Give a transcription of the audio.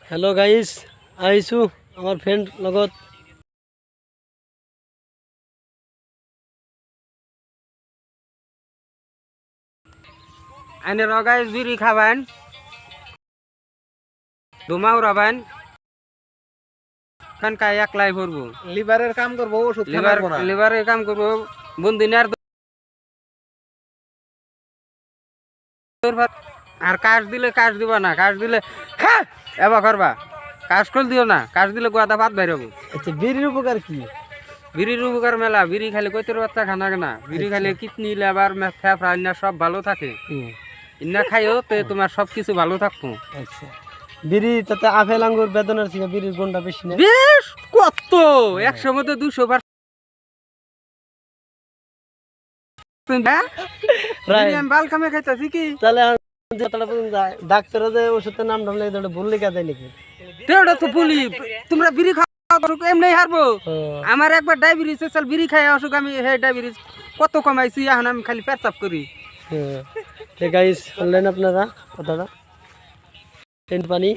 hello guys आइसु আমার friend লগত আইনে গাইস বিড়ি খাবেন ধুমাও রাবেন খানকা একলাই করবো লিভারের কাম করবো ওষুধ খাবো না লিভারের কাম করবো বন্দিনার আর কাজ দিলে কাজ দিবা না কাজ দিলে হ্যাঁ এবার করবা কাজ কল দিও না কাজ দিলে গোয়াদা ভাত বাইরবো আচ্ছা বিড়ির উপকার কি বিড়ির উপকার মেলা বিড়ি খাইলে কৈতর বাচ্চা খানা না বিড়ি খাইলে কিডনি লিভার ফেফড়া ইন্না সব ভালো থাকে ইন্না খাইও তো তোমার সব কিছু ভালো থাকবো আচ্ছা বিড়ি তাতে আপেল আঙ্গুর বেদনার থেকে বিড়ির গুণটা বেশি না বেশ কত 100 মধ্যে 200 আমি বাল কামে খাইতাছি কি তাহলে ডাক্তার যে ওষুধের নাম ঢামলে এটা ভুল লেখা দেয় নাকি তেওটা তো বলি তোমরা বিড়ি খাওয়া করো এমনি হারবো আমার একবার ডায়াবেটিস চাল বিড়ি খাই অসুখ আমি হে ডায়াবেটিস কত কমাইছি এখন আমি খালি পেচাপ করি গাইস শুনলেন আপনারা কথাটা পানি